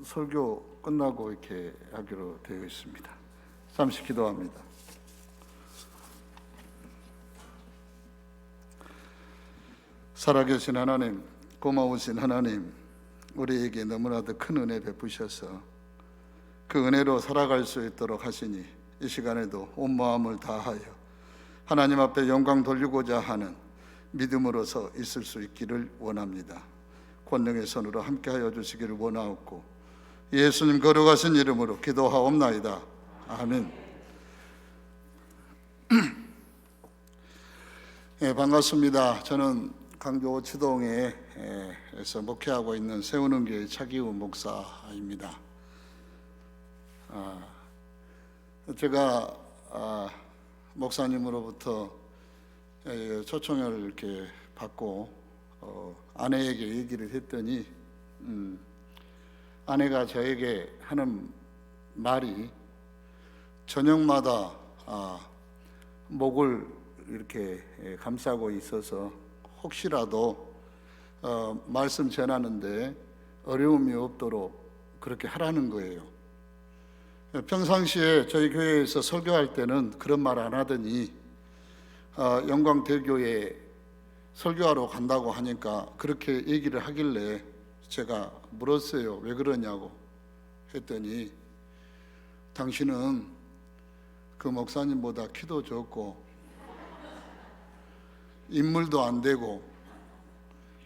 설교 끝나고 이렇게 하기로 되어 있습니다. 잠시 기도합니다. 살아계신 하나님, 고마우신 하나님, 우리에게 너무나도 큰 은혜 베푸셔서 그 은혜로 살아갈 수 있도록 하시니 이 시간에도 온 마음을 다하여 하나님 앞에 영광 돌리고자 하는 믿음으로서 있을 수 있기를 원합니다. 권능의 손으로 함께하여 주시기를 원하옵고 예수님 거룩하신 이름으로 기도하옵나이다. 아멘. 예, 반갑습니다. 저는 강조 치동에서 목회하고 있는 세우는 교회 차기우 목사입니다. 제가 목사님으로부터 초청을 이렇게 받고 아내에게 얘기를 했더니 아내가 저에게 하는 말이 저녁마다 목을 이렇게 감싸고 있어서 혹시라도 말씀 전하는데 어려움이 없도록 그렇게 하라는 거예요. 평상시에 저희 교회에서 설교할 때는 그런 말 안 하더니 영광대교에 설교하러 간다고 하니까 그렇게 얘기를 하길래 제가 물었어요. 왜 그러냐고 했더니 당신은 그 목사님보다 키도 적고 인물도 안 되고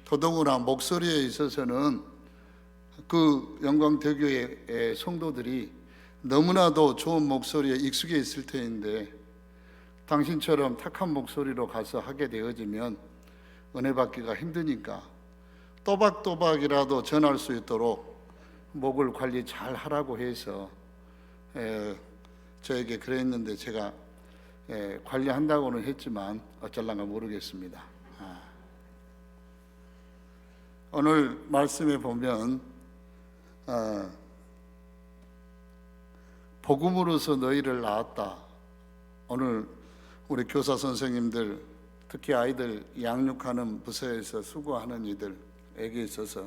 더더구나 목소리에 있어서는 그 영광대교의 성도들이 너무나도 좋은 목소리에 익숙해 있을 터인데 당신처럼 탁한 목소리로 가서 하게 되어지면 은혜 받기가 힘드니까 또박또박이라도 전할 수 있도록 목을 관리 잘 하라고 해서 저에게 그랬는데 제가 관리한다고는 했지만 어쩔란가 모르겠습니다. 오늘 말씀에 보면 복음으로서 너희를 낳았다. 오늘 우리 교사 선생님들, 특히 아이들 양육하는 부서에서 수고하는 이들에게 있어서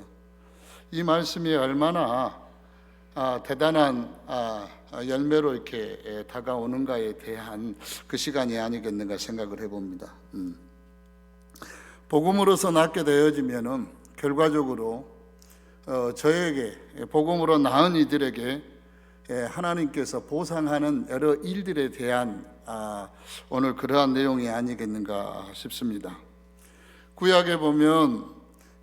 이 말씀이 얼마나 대단한 열매로 이렇게 다가오는가에 대한 그 시간이 아니겠는가 생각을 해봅니다. 복음으로서 낳게 되어지면은 결과적으로 저에게 복음으로 낳은 이들에게 하나님께서 보상하는 여러 일들에 대한 오늘 그러한 내용이 아니겠는가 싶습니다. 구약에 보면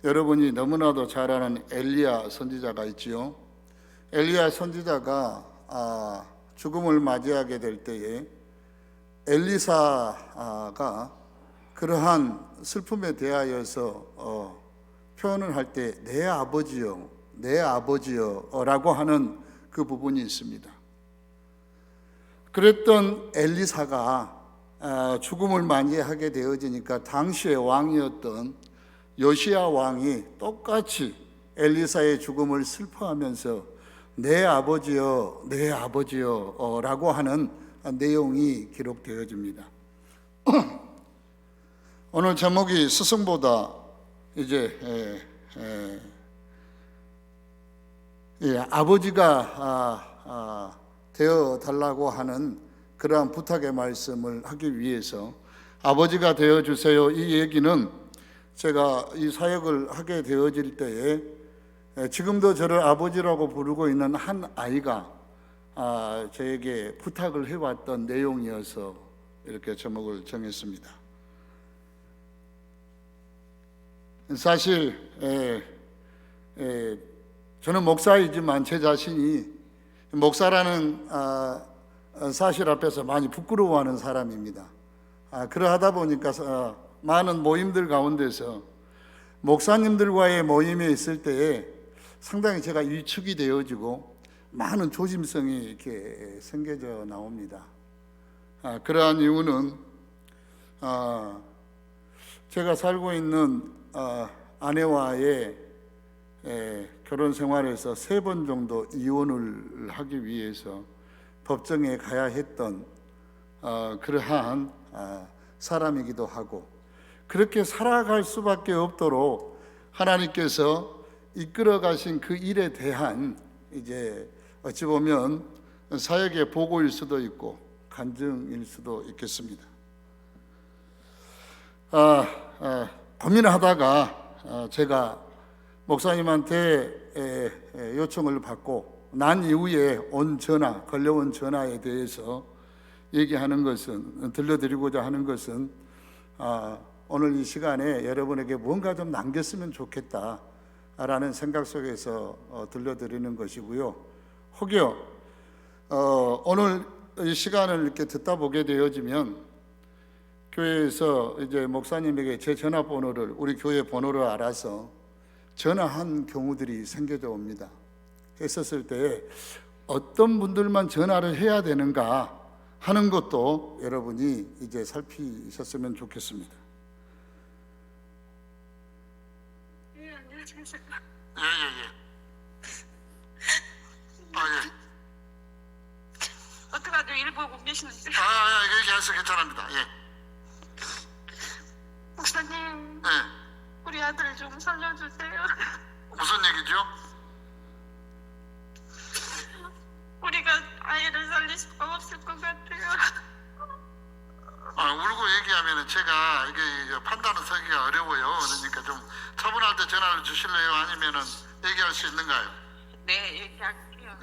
여러분이 너무나도 잘 아는 엘리야 선지자가 있지요. 엘리야 선지자가 죽음을 맞이하게 될 때에 엘리사가 그러한 슬픔에 대하여서 표현을 할 때 내 아버지여, 내 아버지여 라고 하는 그 부분이 있습니다. 그랬던 엘리사가 죽음을 맞이하게 되어지니까 당시의 왕이었던 요시야 왕이 똑같이 엘리사의 죽음을 슬퍼하면서 내 아버지여, 내 아버지여 라고 하는 내용이 기록되어집니다. 오늘 제목이 스승보다 이제 아버지가 되어 달라고 하는 그러한 부탁의 말씀을 하기 위해서 아버지가 되어 주세요. 이 얘기는 제가 이 사역을 하게 되어질 때에 지금도 저를 아버지라고 부르고 있는 한 아이가 저에게 부탁을 해왔던 내용이어서 이렇게 제목을 정했습니다. 사실 저는 목사이지만 제 자신이 목사라는 사실 앞에서 많이 부끄러워하는 사람입니다. 그러하다 보니까 많은 모임들 가운데서 목사님들과의 모임에 있을 때에 상당히 제가 위축이 되어지고 많은 조심성이 이렇게 생겨져 나옵니다. 그러한 이유는 제가 살고 있는 아내와의 결혼 생활에서 3번 정도 이혼을 하기 위해서 법정에 가야 했던 그러한 사람이기도 하고 그렇게 살아갈 수밖에 없도록 하나님께서 이끌어 가신 그 일에 대한 이제 어찌 보면 사역의 보고일 수도 있고 간증일 수도 있겠습니다. 고민하다가 제가 목사님한테 요청을 받고 난 이후에 걸려온 전화에 대해서 얘기하는 것은, 들려드리고자 하는 것은 오늘 이 시간에 여러분에게 뭔가 좀 남겼으면 좋겠다라는 생각 속에서 들려드리는 것이고요. 혹여 오늘 이 시간을 이렇게 듣다 보게 되어지면 교회에서 이제 목사님에게 제 전화번호를, 우리 교회 번호를 알아서 전화한 경우들이 생겨져 옵니다. 했었을 때 어떤 분들만 전화를 해야 되는가 하는 것도 여러분이 이제 살피셨으면 좋겠습니다. 예, 안녕하세요. 예. 예. 어떡하죠? 일 보고 계시는데. 얘기해서 괜찮습니다. 예. 목사님, 예. 우리 아들 좀 살려주세요. 무슨 얘기죠? 우리가 아이를 살릴 수가 없을 것 같아요. 울고 얘기하면 제가 이게 판단을 하기가 어려워요. 그러니까 좀 차분할 때 전화를 주실래요? 아니면은 얘기할 수 있는가요? 네, 얘기할게요.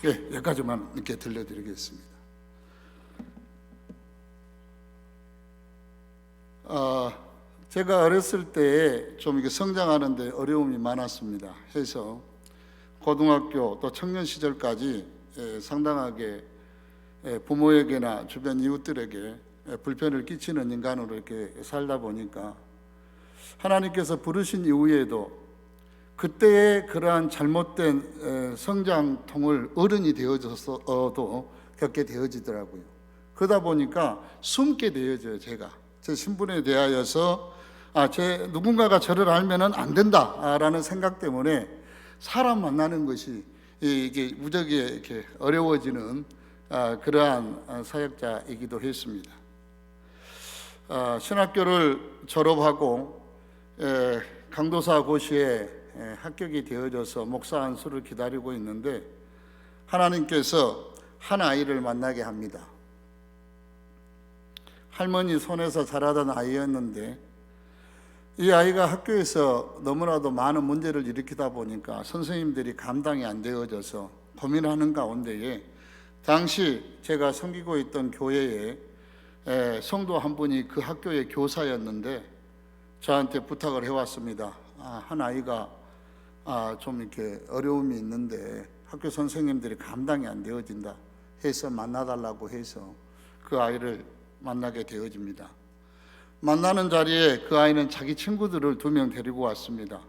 예, 여기까지만 이렇게 들려드리겠습니다. 제가 어렸을 때 좀 이게 성장하는데 어려움이 많았습니다. 해서 고등학교 또 청년 시절까지 상당하게 부모에게나 주변 이웃들에게 불편을 끼치는 인간으로 이렇게 살다 보니까 하나님께서 부르신 이후에도 그때의 그러한 잘못된 성장통을 어른이 되어져서도 겪게 되어지더라고요. 그러다 보니까 숨게 되어져요. 제가 제 신분에 대하여서 누군가가 저를 알면은 안 된다라는 생각 때문에 사람 만나는 것이 이게 무지하게 이렇게 어려워지는 그러한 사역자이기도 했습니다. 신학교를 졸업하고 강도사 고시에 합격이 되어져서 목사 안수를 기다리고 있는데 하나님께서 한 아이를 만나게 합니다. 할머니 손에서 자라던 아이였는데 이 아이가 학교에서 너무나도 많은 문제를 일으키다 보니까 선생님들이 감당이 안 되어져서 고민하는 가운데에 당시 제가 섬기고 있던 교회에 성도 한 분이 그 학교의 교사였는데 저한테 부탁을 해왔습니다. 한 아이가 좀 이렇게 어려움이 있는데 학교 선생님들이 감당이 안 되어진다 해서 만나달라고 해서 그 아이를 만나게 되어집니다. 만나는 자리에 그 아이는 자기 친구들을 2명 데리고 왔습니다.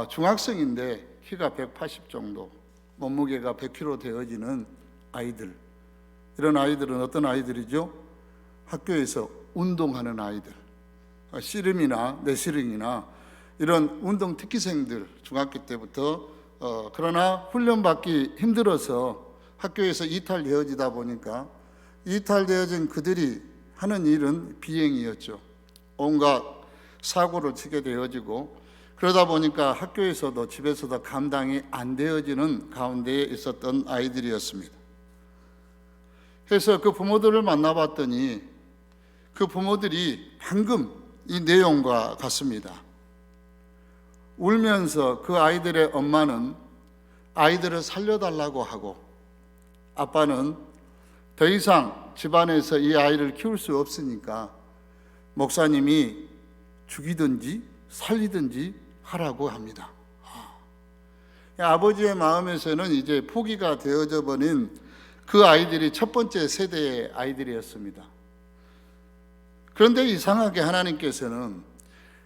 중학생인데 키가 180 정도, 몸무게가 100kg 되어지는 아이들. 이런 아이들은 어떤 아이들이죠? 학교에서 운동하는 아이들, 씨름이나 내시름이나 이런 운동 특기생들, 중학교 때부터 그러나 훈련받기 힘들어서 학교에서 이탈되어지다 보니까 이탈되어진 그들이 하는 일은 비행이었죠. 온갖 사고를 치게 되어지고 그러다 보니까 학교에서도 집에서도 감당이 안 되어지는 가운데에 있었던 아이들이었습니다. 그래서 그 부모들을 만나봤더니 그 부모들이 방금 이 내용과 같습니다. 울면서 그 아이들의 엄마는 아이들을 살려달라고 하고 아빠는 더 이상 집안에서 이 아이를 키울 수 없으니까 목사님이 죽이든지 살리든지 하라고 합니다. 아버지의 마음에서는 이제 포기가 되어져 버린 그 아이들이 첫 번째 세대의 아이들이었습니다. 그런데 이상하게 하나님께서는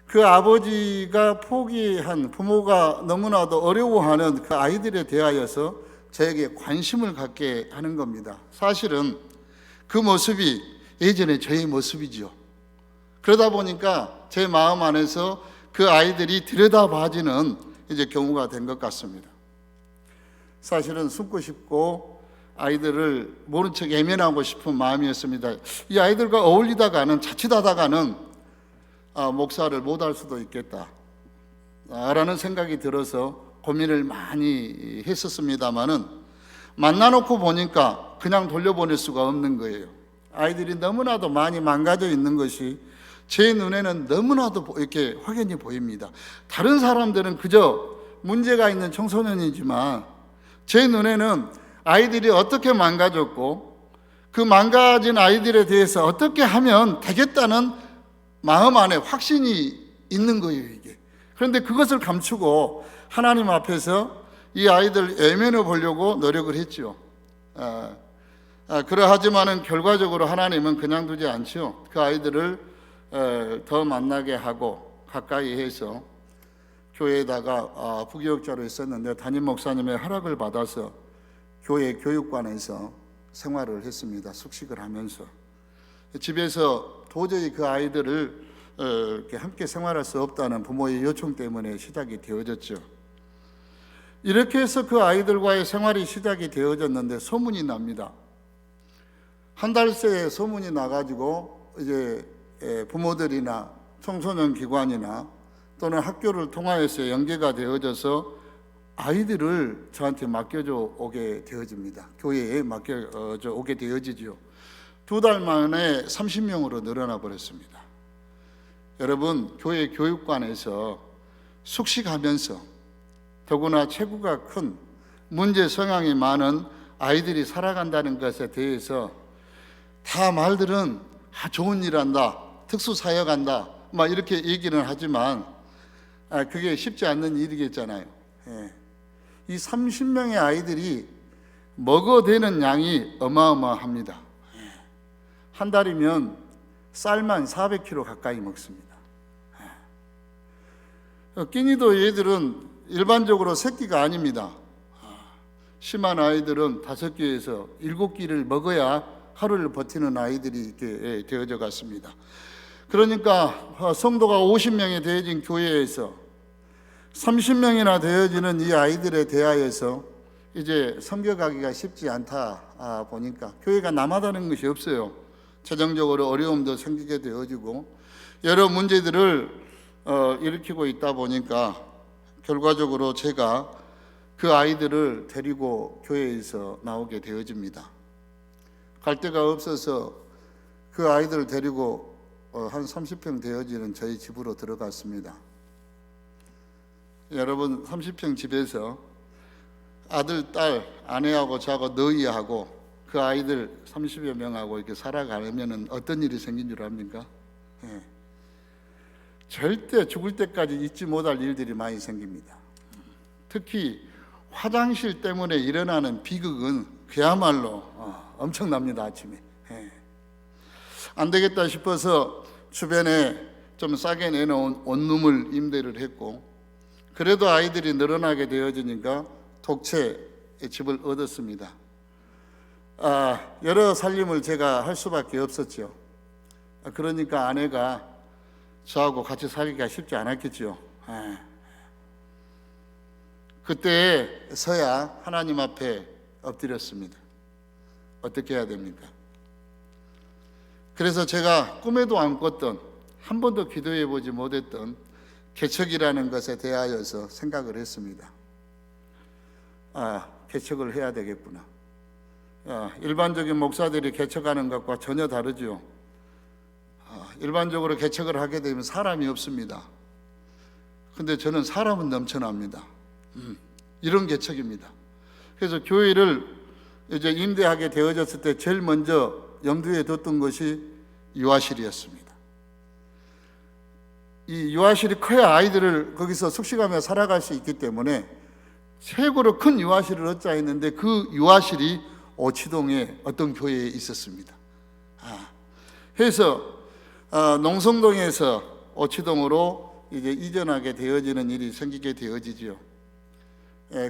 그 아버지가 포기한, 부모가 너무나도 어려워하는 그 아이들에 대하여서 저에게 관심을 갖게 하는 겁니다. 사실은 그 모습이 예전에 저의 모습이죠. 그러다 보니까 제 마음 안에서 그 아이들이 들여다봐지는 이제 경우가 된 것 같습니다. 사실은 숨고 싶고 아이들을 모른 척 예면하고 싶은 마음이었습니다. 이 아이들과 어울리다가는, 자칫하다가는 목사를 못할 수도 있겠다 라는 생각이 들어서 고민을 많이 했었습니다마는 만나놓고 보니까 그냥 돌려보낼 수가 없는 거예요. 아이들이 너무나도 많이 망가져 있는 것이 제 눈에는 너무나도 이렇게 확연히 보입니다. 다른 사람들은 그저 문제가 있는 청소년이지만 제 눈에는 아이들이 어떻게 망가졌고 그 망가진 아이들에 대해서 어떻게 하면 되겠다는 마음 안에 확신이 있는 거예요, 이게. 그런데 그것을 감추고 하나님 앞에서 이 아이들 외면해 보려고 노력을 했죠. 그러하지만은 결과적으로 하나님은 그냥 두지 않죠. 그 아이들을 더 만나게 하고 가까이 해서 교회에다가 부교육자로 있었는데 담임 목사님의 허락을 받아서 교회 교육관에서 생활을 했습니다. 숙식을 하면서 집에서 도저히 그 아이들을 이렇게 함께 생활할 수 없다는 부모의 요청 때문에 시작이 되어졌죠. 이렇게 해서 그 아이들과의 생활이 시작이 되어졌는데 소문이 납니다. 한 달 새에 소문이 나가지고 이제 부모들이나 청소년 기관이나 또는 학교를 통하여서 연계가 되어져서 아이들을 저한테 맡겨줘 오게 되어집니다. 교회에 맡겨줘 오게 되어지죠. 2달 만에 30명으로 늘어나 버렸습니다. 여러분, 교회 교육관에서 숙식하면서 더구나 체구가 큰 문제 성향이 많은 아이들이 살아간다는 것에 대해서 다 말들은 좋은 일 한다, 특수사역 한다 막 이렇게 얘기는 하지만 그게 쉽지 않는 일이겠잖아요. 이 30명의 아이들이 먹어대는 양이 어마어마합니다. 한 달이면 쌀만 400kg 가까이 먹습니다. 끼니도 얘들은 일반적으로 새끼가 아닙니다. 심한 아이들은 5끼에서 7끼를 먹어야 하루를 버티는 아이들이 이렇게 되어져 갔습니다. 그러니까 성도가 50명이 되어진 교회에서 30명이나 되어지는 이 아이들에 대하여서 이제 섬겨가기가 쉽지 않다 보니까 교회가 남아다는 것이 없어요. 재정적으로 어려움도 생기게 되어지고 여러 문제들을 일으키고 있다 보니까 결과적으로 제가 그 아이들을 데리고 교회에서 나오게 되어집니다. 갈 데가 없어서 그 아이들을 데리고 한 30평 되어지는 저희 집으로 들어갔습니다. 여러분, 30평 집에서 아들, 딸, 아내하고 저하고 너희하고 그 아이들 30여 명하고 이렇게 살아가려면 어떤 일이 생긴 줄 압니까? 절대 죽을 때까지 잊지 못할 일들이 많이 생깁니다. 특히 화장실 때문에 일어나는 비극은 그야말로 엄청납니다. 아침에 안 되겠다 싶어서 주변에 좀 싸게 내놓은 원룸을 임대를 했고, 그래도 아이들이 늘어나게 되어지니까 독채 집을 얻었습니다. 여러 살림을 제가 할 수밖에 없었죠. 그러니까 아내가 저하고 같이 살기가 쉽지 않았겠죠. 그때서야 하나님 앞에 엎드렸습니다. 어떻게 해야 됩니까? 그래서 제가 꿈에도 안 꿨던, 한 번도 기도해 보지 못했던 개척이라는 것에 대하여서 생각을 했습니다. 개척을 해야 되겠구나. 일반적인 목사들이 개척하는 것과 전혀 다르죠. 일반적으로 개척을 하게 되면 사람이 없습니다. 근데 저는 사람은 넘쳐납니다. 이런 개척입니다. 그래서 교회를 이제 임대하게 되어졌을 때 제일 먼저 염두에 뒀던 것이 유아실이었습니다. 이 유아실이 커야 아이들을 거기서 숙식하며 살아갈 수 있기 때문에 최고로 큰 유아실을 얻자 했는데 그 유아실이 오치동의 어떤 교회에 있었습니다. 그래서 농성동에서 오치동으로 이제 이전하게 되어지는 일이 생기게 되어지죠.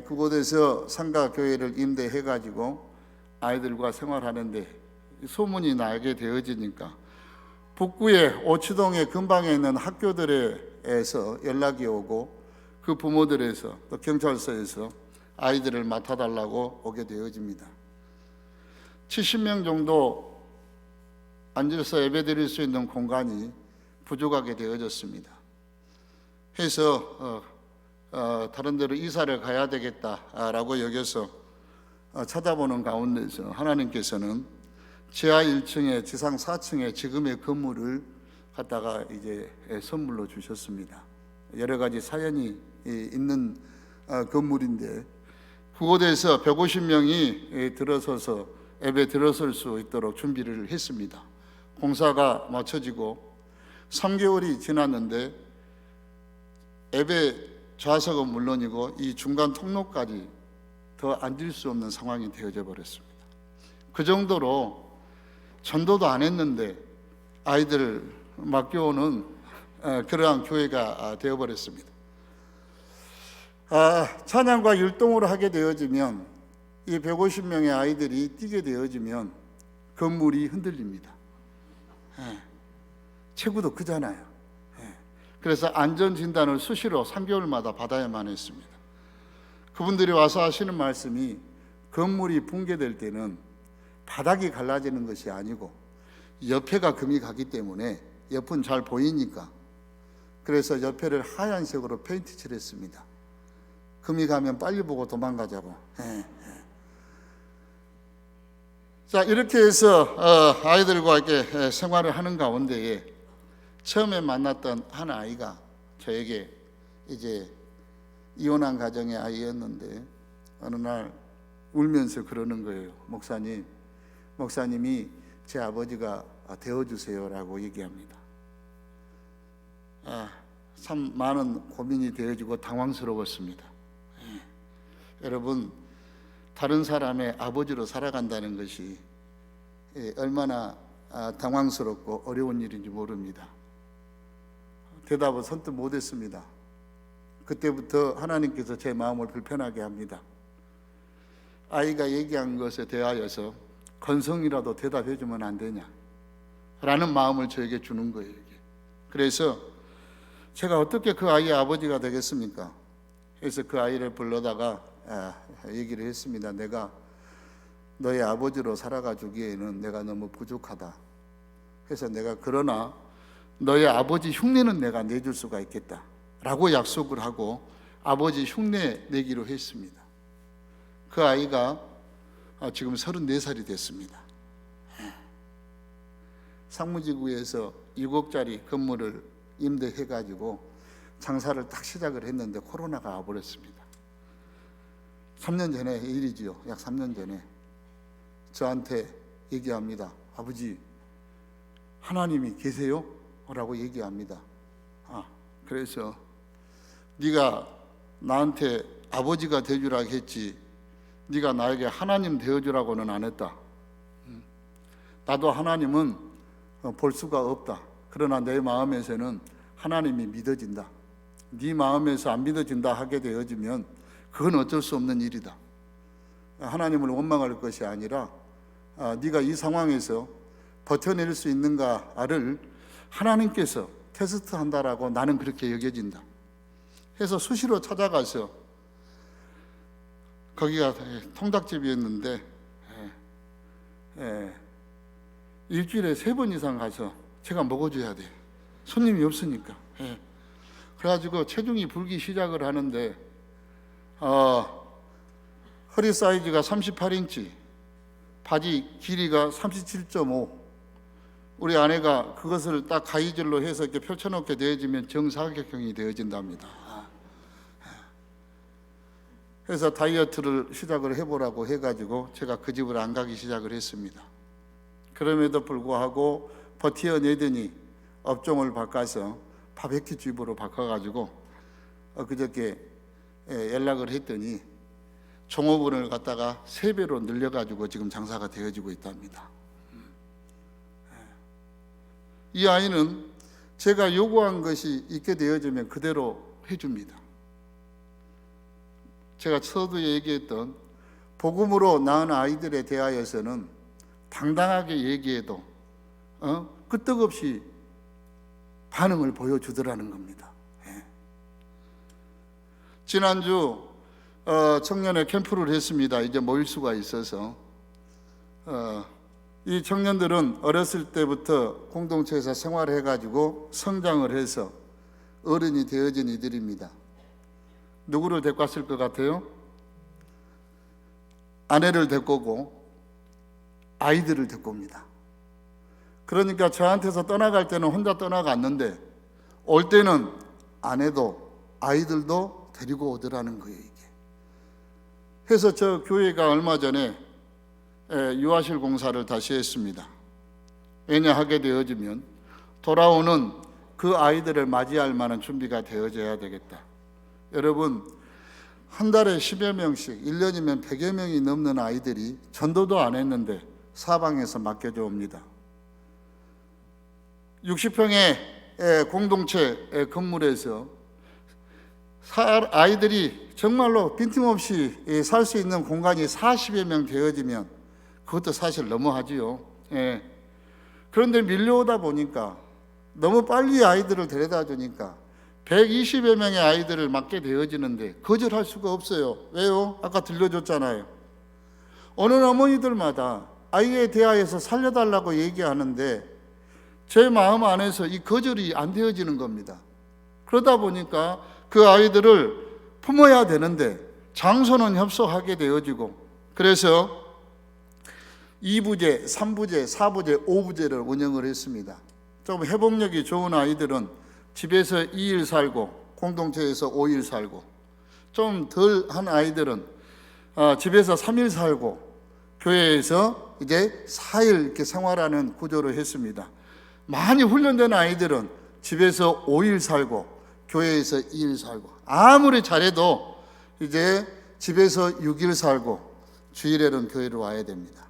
그곳에서 상가 교회를 임대해가지고 아이들과 생활하는데 소문이 나게 되어지니까 북구의 오치동의 근방에 있는 학교들에서 연락이 오고 그 부모들에서 또 경찰서에서 아이들을 맡아달라고 오게 되어집니다. 70명 정도 앉아서 예배드릴 수 있는 공간이 부족하게 되어졌습니다. 해서 다른 데로 이사를 가야 되겠다라고 여겨서 찾아보는 가운데서 하나님께서는 지하 1층에 지상 4층에 지금의 건물을 갖다가 이제 선물로 주셨습니다. 여러 가지 사연이 있는 건물인데 그곳에서 150명이 들어서서 예배 들어설 수 있도록 준비를 했습니다. 공사가 마쳐지고 3개월이 지났는데 예배 좌석은 물론이고 이 중간 통로까지 더 앉을 수 없는 상황이 되어져 버렸습니다. 그 정도로 전도도 안 했는데 아이들을 맡겨오는 그러한 교회가 되어버렸습니다. 찬양과 율동을 하게 되어지면 이 150명의 아이들이 뛰게 되어지면 건물이 흔들립니다. 체구도 크잖아요. 그래서 안전진단을 수시로 3개월마다 받아야만 했습니다. 그분들이 와서 하시는 말씀이 건물이 붕괴될 때는 바닥이 갈라지는 것이 아니고 옆에가 금이 가기 때문에 옆은 잘 보이니까 그래서 옆에를 하얀색으로 페인트 칠했습니다. 금이 가면 빨리 보고 도망가자고. 자, 이렇게 해서 아이들과 이렇게 생활을 하는 가운데에 처음에 만났던 한 아이가 저에게 이제 이혼한 가정의 아이였는데 어느 날 울면서 그러는 거예요. 목사님이 제 아버지가 되어주세요라고 얘기합니다. 참 많은 고민이 되어지고 당황스러웠습니다. 여러분, 다른 사람의 아버지로 살아간다는 것이 얼마나 당황스럽고 어려운 일인지 모릅니다. 대답을 선뜻 못했습니다. 그때부터 하나님께서 제 마음을 불편하게 합니다. 아이가 얘기한 것에 대하여서 건성이라도 대답해 주면 안 되냐 라는 마음을 저에게 주는 거예요. 그래서 제가 어떻게 그 아이의 아버지가 되겠습니까? 그래서 그 아이를 불러다가 얘기를 했습니다. 내가 너의 아버지로 살아가 주기에는 내가 너무 부족하다. 그래서 내가 그러나 너의 아버지 흉내는 내가 내줄 수가 있겠다 라고 약속을 하고 아버지 흉내 내기로 했습니다. 그 아이가 지금 34살이 됐습니다. 상무지구에서 6억짜리 건물을 임대해가지고 장사를 딱 시작을 했는데 코로나가 와버렸습니다. 3년 전의 일이지요. 약 3년 전에 저한테 얘기합니다. 아버지, 하나님이 계세요? 라고 얘기합니다. 그래서 네가 나한테 아버지가 되어주라 했지 네가 나에게 하나님 되어주라고는 안 했다. 나도 하나님은 볼 수가 없다. 그러나 내 마음에서는 하나님이 믿어진다. 네 마음에서 안 믿어진다 하게 되어지면 그건 어쩔 수 없는 일이다. 하나님을 원망할 것이 아니라 네가 이 상황에서 버텨낼 수 있는가를 하나님께서 테스트한다라고 나는 그렇게 여겨진다. 해서 수시로 찾아가서 거기가 통닭집이었는데 일주일에 3번 이상 가서 제가 먹어줘야 돼. 손님이 없으니까. 그래가지고 체중이 불기 시작을 하는데 허리 사이즈가 38인치, 바지 길이가 37.5. 우리 아내가 그것을 딱 가위질로 해서 이렇게 펼쳐놓게 되어지면 정사각형이 되어진답니다. 그래서 다이어트를 시작을 해보라고 해가지고 제가 그 집을 안 가기 시작을 했습니다. 그럼에도 불구하고 버티어내더니 업종을 바꿔서 바베큐 집으로 바꿔가지고 그저께 연락을 했더니 종업원을 갖다가 3배로 늘려가지고 지금 장사가 되어지고 있답니다. 이 아이는 제가 요구한 것이 있게 되어지면 그대로 해줍니다. 제가 서두에 얘기했던 복음으로 낳은 아이들에 대하여서는 당당하게 얘기해도 끄떡없이 반응을 보여주더라는 겁니다. 지난주 청년회 캠프를 했습니다. 이제 모일 수가 있어서 이 청년들은 어렸을 때부터 공동체에서 생활해가지고 성장을 해서 어른이 되어진 이들입니다. 누구를 데리고 왔을 것 같아요? 아내를 데리고 오고 아이들을 데리고 옵니다. 그러니까 저한테서 떠나갈 때는 혼자 떠나갔는데 올 때는 아내도 아이들도 데리고 오더라는 거예요. 이게. 그래서 저 교회가 얼마 전에 유아실 공사를 다시 했습니다. 왜냐 하게 되어지면 돌아오는 그 아이들을 맞이할 만한 준비가 되어져야 되겠다. 여러분, 한 달에 10여 명씩 1년이면 100여 명이 넘는 아이들이 전도도 안 했는데 사방에서 맡겨져 옵니다. 60평의 공동체 건물에서 아이들이 정말로 빈틈없이 살 수 있는 공간이 40여 명 되어지면 그것도 사실 너무하지요. 그런데 밀려오다 보니까 너무 빨리 아이들을 데려다 주니까 120여 명의 아이들을 맡게 되어지는데 거절할 수가 없어요. 왜요? 아까 들려줬잖아요. 어느 어머니들마다 아이에 대하여서 살려달라고 얘기하는데 제 마음 안에서 이 거절이 안 되어지는 겁니다. 그러다 보니까 그 아이들을 품어야 되는데 장소는 협소하게 되어지고, 그래서 2부제, 3부제, 4부제, 5부제를 운영을 했습니다. 좀 회복력이 좋은 아이들은 집에서 2일 살고 공동체에서 5일 살고, 좀 덜한 아이들은 집에서 3일 살고 교회에서 이제 4일 이렇게 생활하는 구조를 했습니다. 많이 훈련된 아이들은 집에서 5일 살고 교회에서 2일 살고, 아무리 잘해도 이제 집에서 6일 살고 주일에는 교회로 와야 됩니다.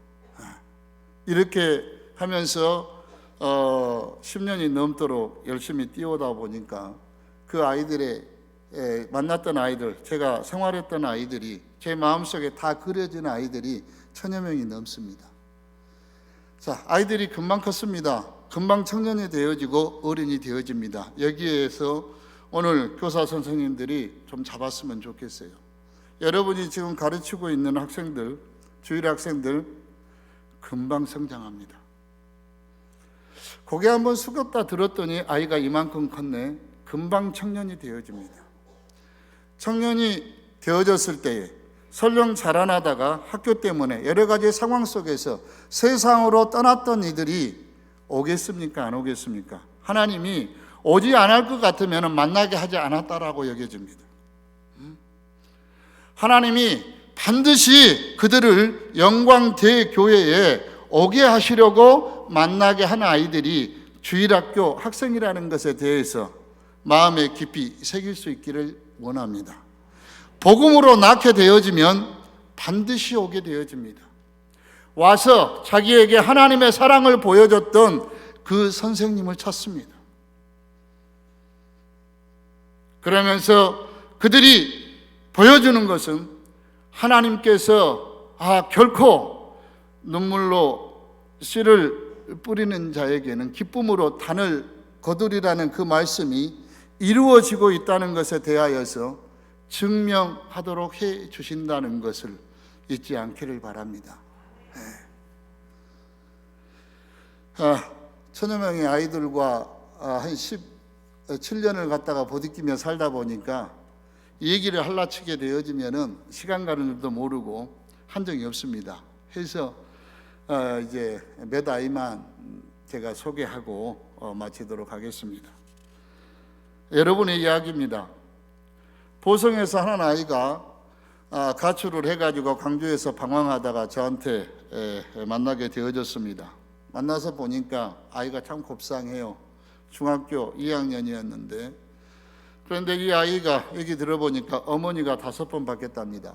이렇게 하면서 10년이 넘도록 열심히 뛰어오다 보니까 그 아이들의 만났던 아이들, 제가 생활했던 아이들이 제 마음속에 다 그려진 아이들이 1000여 명이 넘습니다. 자, 아이들이 금방 컸습니다. 금방 청년이 되어지고 어른이 되어집니다. 여기에서 오늘 교사 선생님들이 좀 잡았으면 좋겠어요. 여러분이 지금 가르치고 있는 학생들, 주일 학생들 금방 성장합니다. 고개 한번 숙였다 들었더니 아이가 이만큼 컸네. 금방 청년이 되어집니다. 청년이 되어졌을 때에 설령 자라나다가 학교 때문에 여러 가지 상황 속에서 세상으로 떠났던 이들이 오겠습니까? 안 오겠습니까? 하나님이 오지 않을 것 같으면 만나게 하지 않았다라고 여겨집니다. 하나님이 반드시 그들을 영광대교회에 오게 하시려고 만나게 한 아이들이 주일학교 학생이라는 것에 대해서 마음에 깊이 새길 수 있기를 원합니다. 복음으로 낳게 되어지면 반드시 오게 되어집니다. 와서 자기에게 하나님의 사랑을 보여줬던 그 선생님을 찾습니다. 그러면서 그들이 보여주는 것은 하나님께서 결코 눈물로 씨를 뿌리는 자에게는 기쁨으로 단을 거두리라는 그 말씀이 이루어지고 있다는 것에 대하여서 증명하도록 해 주신다는 것을 잊지 않기를 바랍니다. 1000여 명의 아이들과 한 17년을 갖다가 부딪히며 살다 보니까 이 얘기를 할라치게 되어지면은 시간 가는 줄도 모르고 한 적이 없습니다. 해서 이제 몇 아이만 제가 소개하고 마치도록 하겠습니다. 여러분의 이야기입니다. 보성에서 한 아이가 가출을 해가지고 광주에서 방황하다가 저한테 만나게 되어졌습니다. 만나서 보니까 아이가 참 곱상해요. 중학교 2학년이었는데, 그런데 이 아이가 여기 들어보니까 어머니가 5번 바뀌었답니다.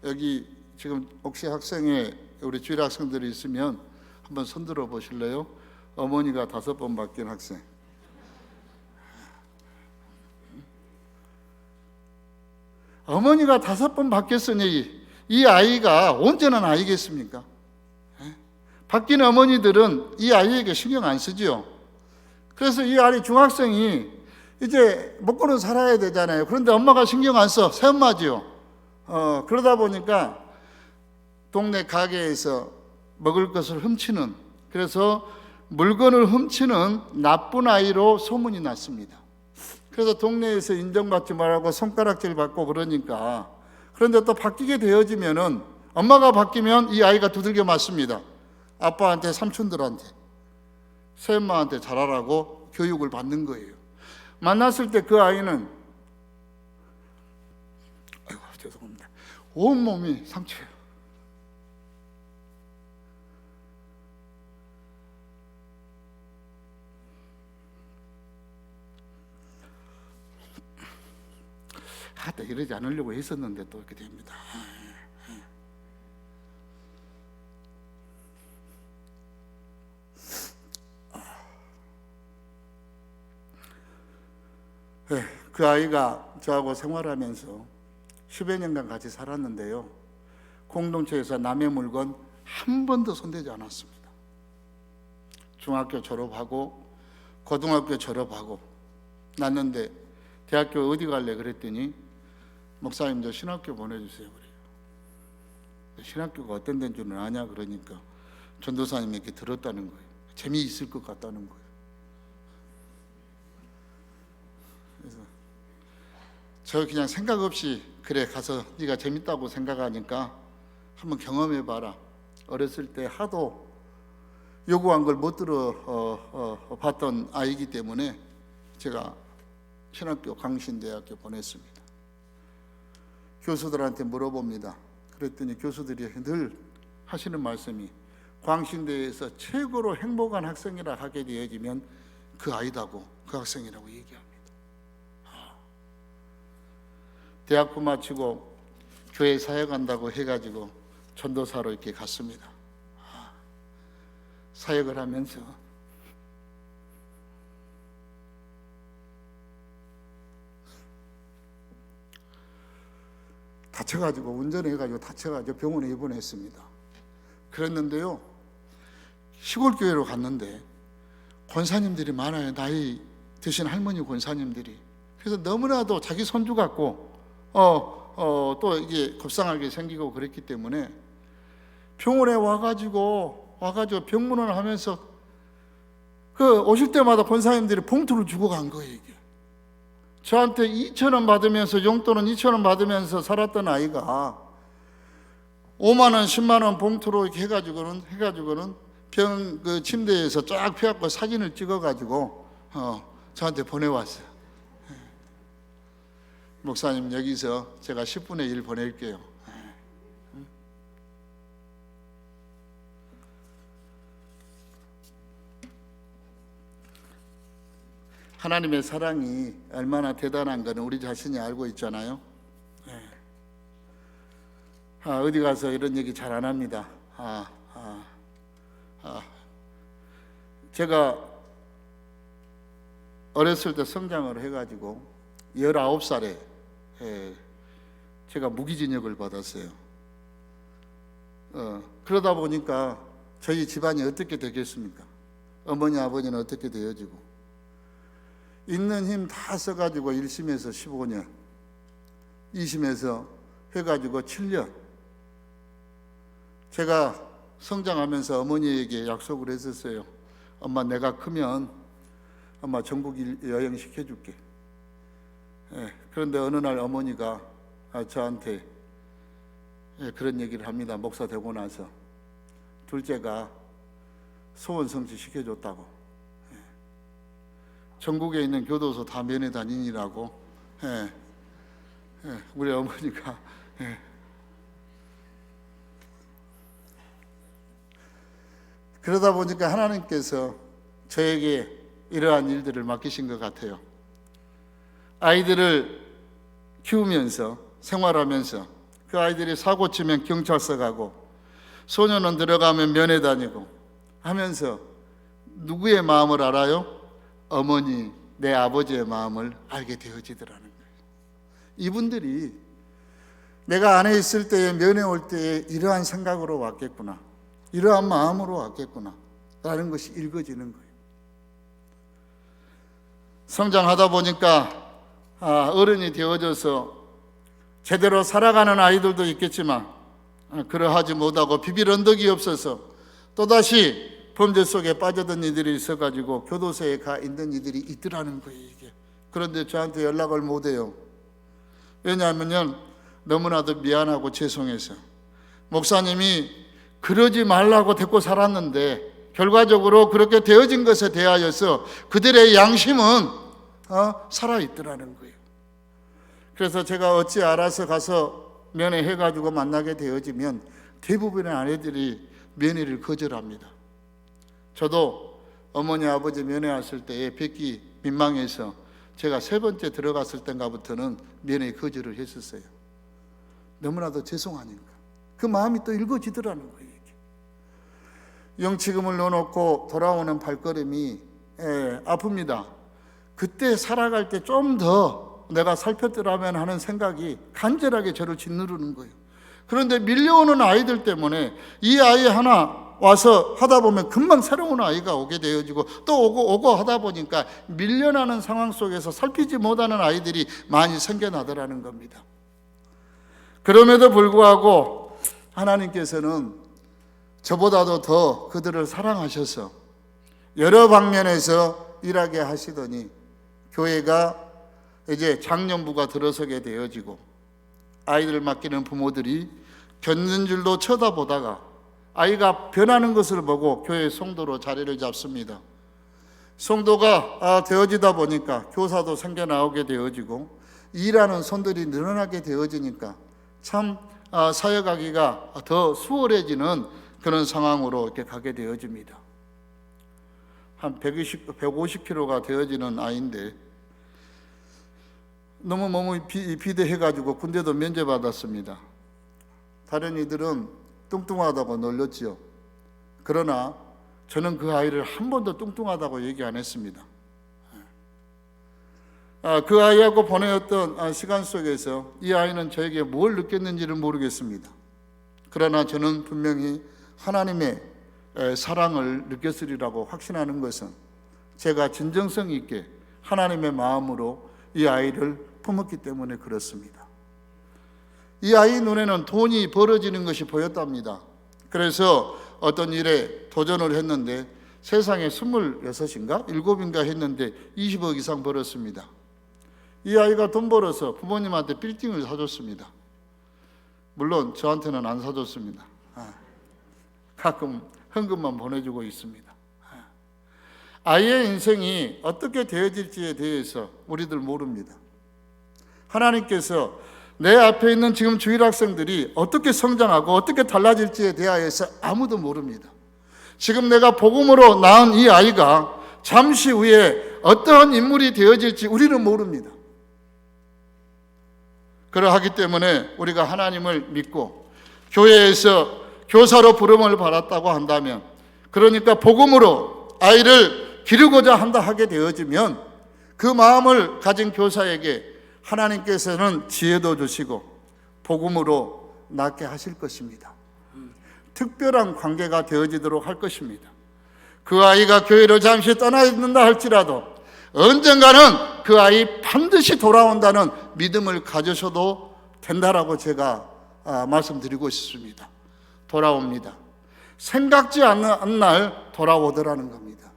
여기 지금 혹시 학생에 우리 주일 학생들이 있으면 한번 손들어 보실래요? 어머니가 5번 바뀐 학생. 어머니가 5번 바뀌었으니 이 아이가 온전한 아이겠습니까? 바뀐 어머니들은 이 아이에게 신경 안 쓰죠. 그래서 이 아이 중학생이 이제 먹고는 살아야 되잖아요. 그런데 엄마가 신경 안 써. 새엄마지요. 그러다 보니까 동네 가게에서 먹을 것을 훔치는, 그래서 물건을 훔치는 나쁜 아이로 소문이 났습니다. 그래서 동네에서 인정받지 말고 손가락질 받고 그러니까, 그런데 또 바뀌게 되어지면은 엄마가 바뀌면 이 아이가 두들겨 맞습니다. 아빠한테, 삼촌들한테, 새엄마한테 잘하라고 교육을 받는 거예요. 만났을 때 그 아이는, 아이고 죄송합니다, 온몸이 상처예요. 하다 이러지 않으려고 했었는데 또 이렇게 됩니다. 그 아이가 저하고 생활하면서 10여 년간 같이 살았는데요, 공동체에서 남의 물건 한 번도 손대지 않았습니다. 중학교 졸업하고 고등학교 졸업하고 났는데 대학교 어디 갈래 그랬더니 목사님 저 신학교 보내주세요 그래요. 신학교가 어떤 데인 줄은 아냐 그러니까 전도사님에게 들었다는 거예요. 재미있을 것 같다는 거예요. 그래서 저 그냥 생각 없이 그래 가서 네가 재밌다고 생각하니까 한번 경험해봐라. 어렸을 때 하도 요구한 걸 못 들어 봤던 아이기 때문에 제가 신학교 광신대학교 보냈습니다. 교수들한테 물어봅니다. 그랬더니 교수들이 늘 하시는 말씀이 광신대에서 최고로 행복한 학생이라 하게 되어지면 그 아이다고, 그 학생이라고 얘기합니다. 대학부 마치고 교회 사역한다고 해가지고 전도사로 이렇게 갔습니다. 사역을 하면서 다쳐가지고, 운전해가지고 다쳐가지고 병원에 입원했습니다. 그랬는데요, 시골 교회로 갔는데 권사님들이 많아요. 나이 드신 할머니 권사님들이. 그래서 너무나도 자기 손주 같고 또 이게 곱상하게 생기고 그랬기 때문에 병원에 와가지고 병문안을 하면서 그 오실 때마다 권사님들이 봉투를 주고 간 거예요. 이게 저한테 2,000원 받으면서, 용돈은 2,000원 받으면서 살았던 아이가 5만 원, 10만 원 봉투로 이렇게 해가지고는 병 그 침대에서 쫙 펴갖고 사진을 찍어가지고 저한테 보내왔어요. 목사님 여기서 제가 10분의 1 보낼게요. 하나님의 사랑이 얼마나 대단한 거는 우리 자신이 알고 있잖아요. 어디 가서 이런 얘기 잘 안 합니다. 제가 어렸을 때 성장을 해가지고 19살에 제가 무기징역을 받았어요. 그러다 보니까 저희 집안이 어떻게 되겠습니까? 어머니 아버지는 어떻게 되어지고, 있는 힘 다 써가지고 1심에서 15년, 2심에서 해가지고 7년. 제가 성장하면서 어머니에게 약속을 했었어요. 엄마 내가 크면 엄마 전국 여행 시켜줄게. 그런데 어느 날 어머니가 저한테 그런 얘기를 합니다. 목사 되고 나서 둘째가 소원 성취 시켜줬다고. 전국에 있는 교도소 다 면회 다니느라고. 우리 어머니가 그러다 보니까 하나님께서 저에게 이러한 일들을 맡기신 것 같아요. 아이들을 키우면서, 생활하면서 그 아이들이 사고 치면 경찰서 가고, 소년원 들어가면 면회 다니고 하면서 누구의 마음을 알아요? 어머니, 내 아버지의 마음을 알게 되어지더라는 거예요. 이분들이 내가 안에 있을 때에, 면회 올 때에 이러한 생각으로 왔겠구나, 이러한 마음으로 왔겠구나 라는 것이 읽어지는 거예요. 성장하다 보니까 어른이 되어져서 제대로 살아가는 아이들도 있겠지만 그러하지 못하고 비빌 언덕이 없어서 또다시 범죄 속에 빠져든 이들이 있어가지고 교도소에 가 있는 이들이 있더라는 거예요. 이게 그런데 저한테 연락을 못해요. 왜냐하면 너무나도 미안하고 죄송해서. 목사님이 그러지 말라고 데리고 살았는데 결과적으로 그렇게 되어진 것에 대하여서 그들의 양심은 살아있더라는 거예요. 그래서 제가 어찌 알아서 가서 면회해가지고 만나게 되어지면 대부분의 아내들이 면회를 거절합니다. 저도 어머니 아버지 면회 왔을 때에 뵙기 민망해서 제가 3번째 들어갔을 때인가부터는 면회 거절을 했었어요. 너무나도 죄송하니까. 그 마음이 또 읽어지더라는 거예요. 영치금을 넣어놓고 돌아오는 발걸음이 아픕니다. 그때 살아갈 때 좀 더 내가 살폈더라면 하는 생각이 간절하게 저를 짓누르는 거예요. 그런데 밀려오는 아이들 때문에 이 아이 하나 와서 하다 보면 금방 새로운 아이가 오게 되어지고 또 오고 하다 보니까 밀려나는 상황 속에서 살피지 못하는 아이들이 많이 생겨나더라는 겁니다. 그럼에도 불구하고 하나님께서는 저보다도 더 그들을 사랑하셔서 여러 방면에서 일하게 하시더니 교회가 이제 장년부가 들어서게 되어지고 아이들 맡기는 부모들이 견는 줄도 쳐다보다가 아이가 변하는 것을 보고 교회 성도로 자리를 잡습니다. 성도가 되어지다 보니까 교사도 생겨나오게 되어지고 일하는 손들이 늘어나게 되어지니까 참 사역하기가 더 수월해지는 그런 상황으로 이렇게 가게 되어집니다. 한 150kg가 되어지는 아이인데 너무 몸이 비대해가지고 군대도 면제받았습니다. 다른 이들은 뚱뚱하다고 놀렸지요. 그러나 저는 그 아이를 한 번도 뚱뚱하다고 얘기 안 했습니다. 그 아이하고 보내었던 시간 속에서 이 아이는 저에게 뭘 느꼈는지는 모르겠습니다. 그러나 저는 분명히 하나님의 사랑을 느꼈으리라고 확신하는 것은 제가 진정성 있게 하나님의 마음으로 이 아이를 품었기 때문에 그렇습니다. 이 아이 눈에는 돈이 벌어지는 것이 보였답니다. 그래서 어떤 일에 도전을 했는데 세상에 26인가 7인가 했는데 20억 이상 벌었습니다. 이 아이가 돈 벌어서 부모님한테 빌딩을 사줬습니다. 물론 저한테는 안 사줬습니다. 가끔 현금만 보내주고 있습니다. 아이의 인생이 어떻게 되어질지에 대해서 우리들 모릅니다. 하나님께서 내 앞에 있는 지금 주일 학생들이 어떻게 성장하고 어떻게 달라질지에 대하여서 아무도 모릅니다. 지금 내가 복음으로 낳은 이 아이가 잠시 후에 어떠한 인물이 되어질지 우리는 모릅니다. 그러하기 때문에 우리가 하나님을 믿고 교회에서 교사로 부름을 받았다고 한다면, 그러니까 복음으로 아이를 기르고자 한다 하게 되어지면 그 마음을 가진 교사에게 하나님께서는 지혜도 주시고 복음으로 낳게 하실 것입니다. 특별한 관계가 되어지도록 할 것입니다. 그 아이가 교회를 잠시 떠나 있는다 할지라도 언젠가는 그 아이 반드시 돌아온다는 믿음을 가져셔도 된다라고 제가 말씀드리고 싶습니다. 돌아옵니다. 생각지 않는 날 돌아오더라는 겁니다.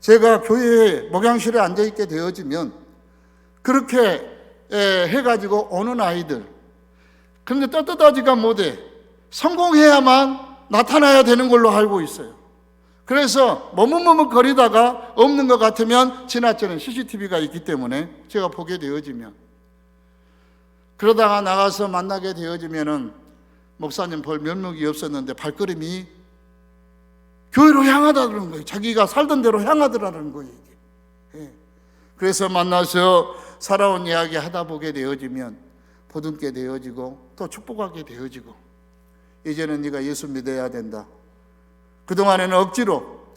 제가 교회에 목양실에 앉아있게 되어지면 그렇게 해가지고 오는 아이들, 그런데 떳떳하지가 못해 성공해야만 나타나야 되는 걸로 알고 있어요. 그래서 머뭇머뭇거리다가 없는 것 같으면 지나치는 CCTV가 있기 때문에 제가 보게 되어지면, 그러다가 나가서 만나게 되어지면은 목사님 볼 면목이 없었는데 발걸음이 교회로 향하다는 거예요. 자기가 살던 대로 향하더라는 거예요. 그래서 만나서 살아온 이야기 하다 보게 되어지면 보듬게 되어지고 또 축복하게 되어지고, 이제는 네가 예수 믿어야 된다. 그동안에는 억지로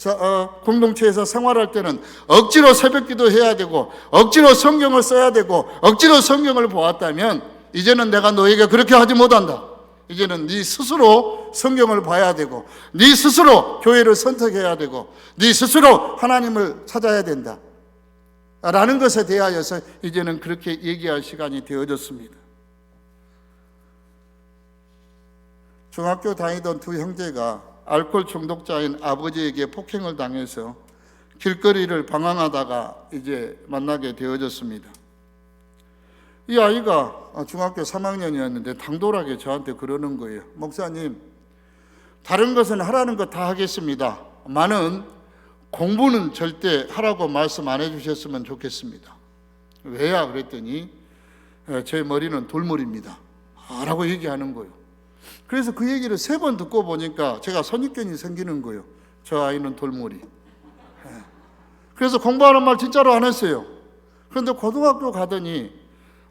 공동체에서 생활할 때는 억지로 새벽기도 해야 되고 억지로 성경을 써야 되고 억지로 성경을 보았다면, 이제는 내가 너에게 그렇게 하지 못한다. 이제는 네 스스로 성경을 봐야 되고 네 스스로 교회를 선택해야 되고 네 스스로 하나님을 찾아야 된다 라는 것에 대하여서 이제는 그렇게 얘기할 시간이 되어졌습니다. 중학교 다니던 두 형제가 알코올 중독자인 아버지에게 폭행을 당해서 길거리를 방황하다가 이제 만나게 되어졌습니다. 이 아이가 중학교 3학년이었는데 당돌하게 저한테 그러는 거예요. 목사님, 다른 것은 하라는 거 다 하겠습니다. 많은 공부는 절대 하라고 말씀 안 해주셨으면 좋겠습니다. 왜야? 그랬더니 제 머리는 돌머리입니다 라고 얘기하는 거예요. 그래서 그 얘기를 3번 듣고 보니까 제가 선입견이 생기는 거예요. 저 아이는 돌머리. 그래서 공부하는 말 진짜로 안 했어요. 그런데 고등학교 가더니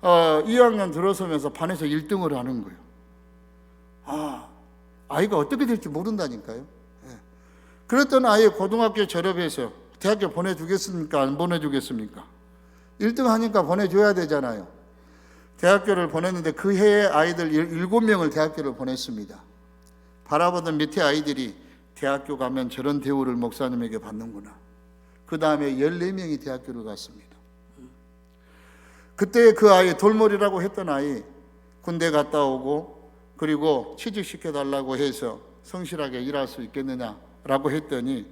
2학년 들어서면서 반에서 1등을 하는 거예요. 아이가 어떻게 될지 모른다니까요. 그랬더니 아이 고등학교 졸업해서 대학교 보내주겠습니까? 안 보내주겠습니까? 1등 하니까 보내줘야 되잖아요. 대학교를 보냈는데 그 해에 아이들 7명을 대학교를 보냈습니다. 바라보던 밑에 아이들이 대학교 가면 저런 대우를 목사님에게 받는구나. 그 다음에 14명이 대학교를 갔습니다. 그때 그 아이, 돌머리라고 했던 아이, 군대 갔다 오고 그리고 취직시켜달라고 해서 성실하게 일할 수 있겠느냐라고 했더니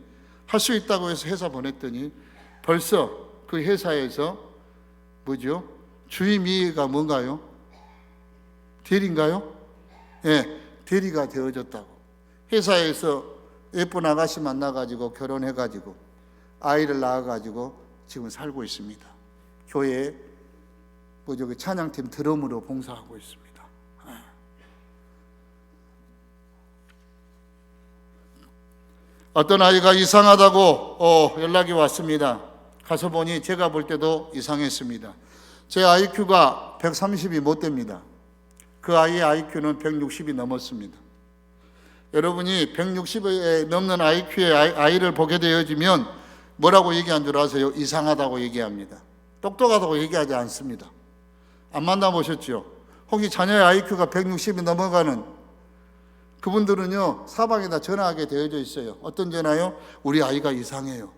할 수 있다고 해서 회사 보냈더니 벌써 그 회사에서 뭐죠? 주임이가 뭔가요? 대리인가요? 예, 대리가 되어졌다고. 회사에서 예쁜 아가씨 만나가지고 결혼해가지고 아이를 낳아가지고 지금 살고 있습니다. 교회에 뭐죠? 그 찬양팀 드럼으로 봉사하고 있습니다. 어떤 아이가 이상하다고 연락이 왔습니다. 가서 보니 제가 볼 때도 이상했습니다. 제 IQ가 130이 못 됩니다. 그 아이의 IQ는 160이 넘었습니다. 여러분이 160에 넘는 IQ의 아이를 보게 되어지면 뭐라고 얘기한 줄 아세요? 이상하다고 얘기합니다. 똑똑하다고 얘기하지 않습니다. 안 만나보셨죠? 혹시 자녀의 IQ가 160이 넘어가는 그분들은요, 사방에다 전화하게 되어져 있어요. 어떤 전화요? 우리 아이가 이상해요.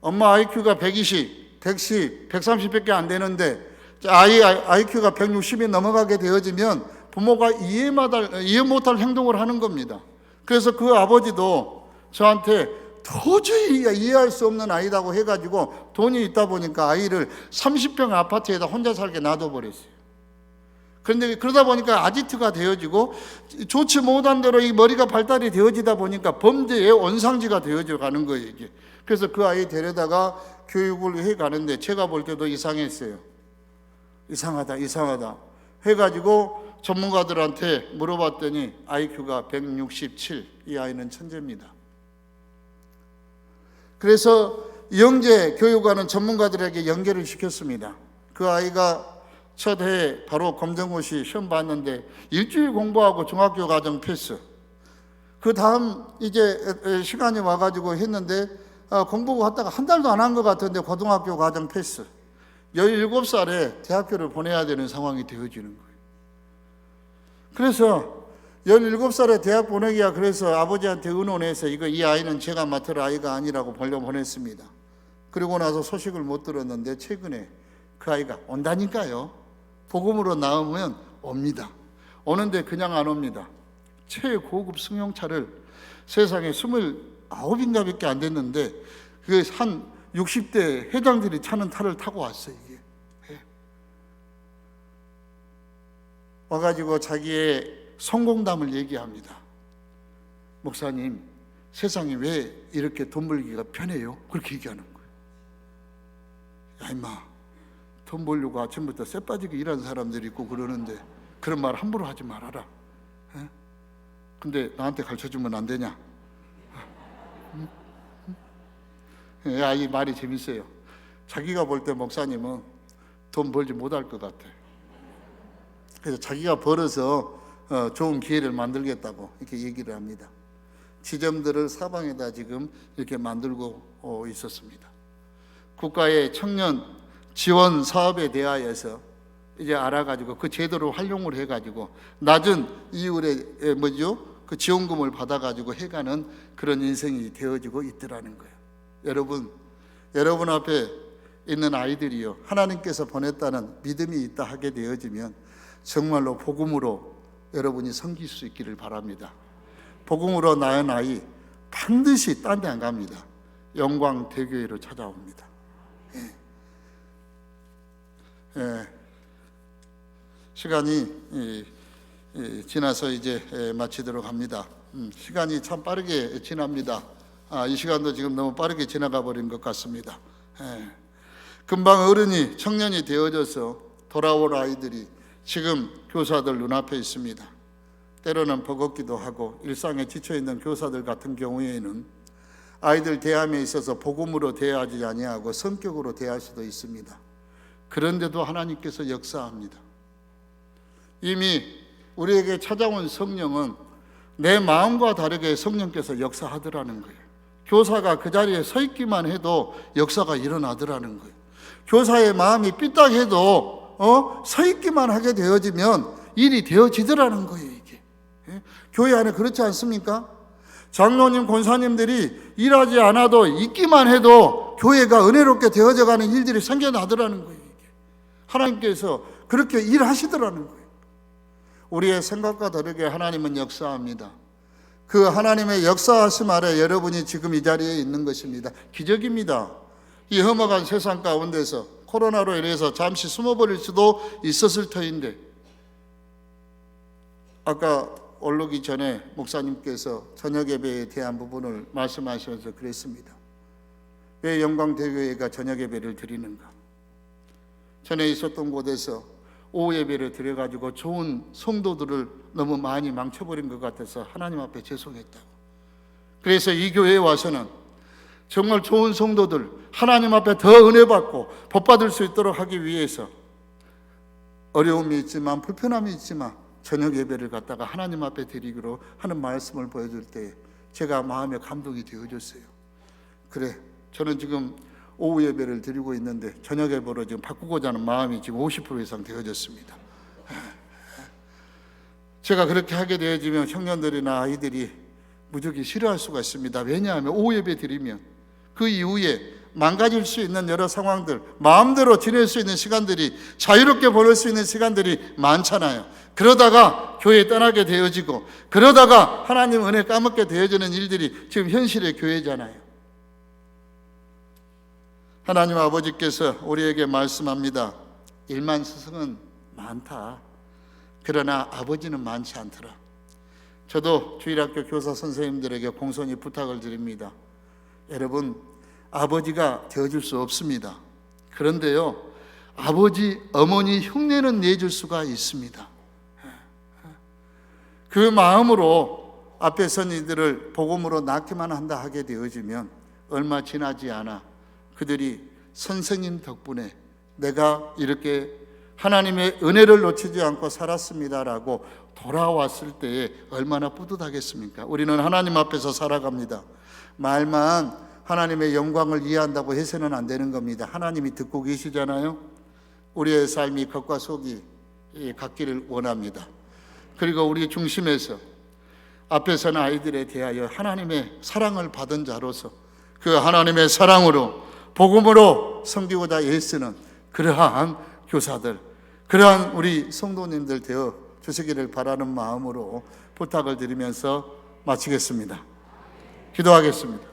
엄마 IQ가 120, 110, 130밖에 안 되는데 아이 IQ가 160이 넘어가게 되어지면 부모가 이해 못할 행동을 하는 겁니다. 그래서 그 아버지도 저한테 도저히 이해할 수 없는 아이라고 해가지고 돈이 있다 보니까 아이를 30평 아파트에다 혼자 살게 놔둬버렸어요. 그런데 그러다 보니까 아지트가 되어지고 좋지 못한 대로 이 머리가 발달이 되어지다 보니까 범죄의 원상지가 되어져 가는 거예요, 이게. 그래서 그 아이 데려다가 교육을 해 가는데 제가 볼 때도 이상했어요. 이상하다 해가지고 전문가들한테 물어봤더니 IQ가 167, 이 아이는 천재입니다. 그래서 영재 교육하는 전문가들에게 연결을 시켰습니다. 그 아이가 첫 해에 바로 검정고시 시험 봤는데 일주일 공부하고 중학교 과정 패스. 그 다음 이제 시간이 와가지고 했는데 공부 갔다가 한 달도 안 한 것 같은데 고등학교 과정 패스. 17살에 대학교를 보내야 되는 상황이 되어지는 거예요. 그래서 17살에 대학 보내기야 그래서 아버지한테 의논해서 이 아이는 제가 맡을 아이가 아니라고 보냈습니다. 그리고 나서 소식을 못 들었는데 최근에 그 아이가 온다니까요. 복음으로 나오면 옵니다. 오는데 그냥 안 옵니다. 최고급 승용차를 세상에 29인가 밖에 안 됐는데 그 한 60대 회장들이 타는 차를 타고 왔어요. 이게. 와가지고 자기의 성공담을 얘기합니다. 목사님, 세상에 왜 이렇게 돈 벌기가 편해요? 그렇게 얘기하는 거예요. 야 임마, 돈 벌려고 아침부터 쇠 빠지게 일하는 사람들이 있고 그러는데 그런 말 함부로 하지 말아라. 근데 나한테 가르쳐주면 안 되냐? 이 말이 재밌어요. 자기가 볼 때 목사님은 돈 벌지 못할 것 같아. 그래서 자기가 벌어서 좋은 기회를 만들겠다고 이렇게 얘기를 합니다. 지점들을 사방에다 지금 이렇게 만들고 있었습니다. 국가의 청년 지원 사업에 대하여서 이제 알아가지고 그 제도를 활용을 해가지고 낮은 이율의 그 지원금을 받아가지고 해가는 그런 인생이 되어지고 있더라는 거예요. 여러분 앞에 있는 아이들이요, 하나님께서 보냈다는 믿음이 있다 하게 되어지면 정말로 복음으로 여러분이 섬길 수 있기를 바랍니다. 복음으로 낳은 아이 반드시 딴 데 안 갑니다. 영광대교회로 찾아옵니다. 시간이 지나서 이제 마치도록 합니다. 시간이 참 빠르게 지납니다. 이 시간도 지금 너무 빠르게 지나가 버린 것 같습니다. 금방 어른이 청년이 되어져서 돌아올 아이들이 지금 교사들 눈앞에 있습니다. 때로는 버겁기도 하고 일상에 지쳐있는 교사들 같은 경우에는 아이들 대함에 있어서 복음으로 대하지 아니하고 성격으로 대할 수도 있습니다. 그런데도 하나님께서 역사합니다. 이미 우리에게 찾아온 성령은 내 마음과 다르게 성령께서 역사하더라는 거예요. 교사가 그 자리에 서 있기만 해도 역사가 일어나더라는 거예요. 교사의 마음이 삐딱해도 서 있기만 하게 되어지면 일이 되어지더라는 거예요. 이게 교회 안에 그렇지 않습니까? 장로님, 권사님들이 일하지 않아도 있기만 해도 교회가 은혜롭게 되어져 가는 일들이 생겨나더라는 거예요. 이게 하나님께서 그렇게 일하시더라는 거예요. 우리의 생각과 다르게 하나님은 역사합니다. 그 하나님의 역사하심 아래 여러분이 지금 이 자리에 있는 것입니다. 기적입니다. 이 험악한 세상 가운데서 코로나로 인해서 잠시 숨어버릴 수도 있었을 터인데, 아까 올르기 전에 목사님께서 저녁 예배에 대한 부분을 말씀하셔서 그랬습니다. 왜 영광대교회가 저녁 예배를 드리는가? 전에 있었던 곳에서 오후 예배를 드려가지고 좋은 성도들을 너무 많이 망쳐버린 것 같아서 하나님 앞에 죄송했다고. 그래서 이 교회에 와서는 정말 좋은 성도들, 하나님 앞에 더 은혜 받고 복 받을 수 있도록 하기 위해서 어려움이 있지만 불편함이 있지만 저녁 예배를 갖다가 하나님 앞에 드리기로 하는 말씀을 보여줄 때 제가 마음에 감동이 되어졌어요. 그래, 저는 지금 오후 예배를 드리고 있는데 저녁 예배로 지금 바꾸고자 하는 마음이 지금 50% 이상 되어졌습니다. 제가 그렇게 하게 되어지면 청년들이나 아이들이 무척이 싫어할 수가 있습니다. 왜냐하면 오후 예배 드리면 그 이후에 망가질 수 있는 여러 상황들, 마음대로 지낼 수 있는 시간들이, 자유롭게 보낼 수 있는 시간들이 많잖아요. 그러다가 교회 떠나게 되어지고, 그러다가 하나님 은혜 까먹게 되어지는 일들이 지금 현실의 교회잖아요. 하나님 아버지께서 우리에게 말씀합니다. 일만 스승은 많다. 그러나 아버지는 많지 않더라. 저도 주일학교 교사 선생님들에게 공손히 부탁을 드립니다. 여러분, 아버지가 되어줄 수 없습니다. 그런데요, 아버지, 어머니 흉내는 내줄 수가 있습니다. 그 마음으로 앞에 선 이들을 복음으로 낳기만 한다 하게 되어지면 얼마 지나지 않아 그들이 선생님 덕분에 내가 이렇게 하나님의 은혜를 놓치지 않고 살았습니다라고 돌아왔을 때에 얼마나 뿌듯하겠습니까? 우리는 하나님 앞에서 살아갑니다. 말만 하나님의 영광을 이해한다고 해서는 안 되는 겁니다. 하나님이 듣고 계시잖아요. 우리의 삶이 겉과 속이 같기를 원합니다. 그리고 우리 중심에서 앞에 선 아이들에 대하여 하나님의 사랑을 받은 자로서 그 하나님의 사랑으로 복음으로 섬기고자 애쓰는 그러한 교사들, 그러한 우리 성도님들 되어 주시기를 바라는 마음으로 부탁을 드리면서 마치겠습니다. 기도하겠습니다.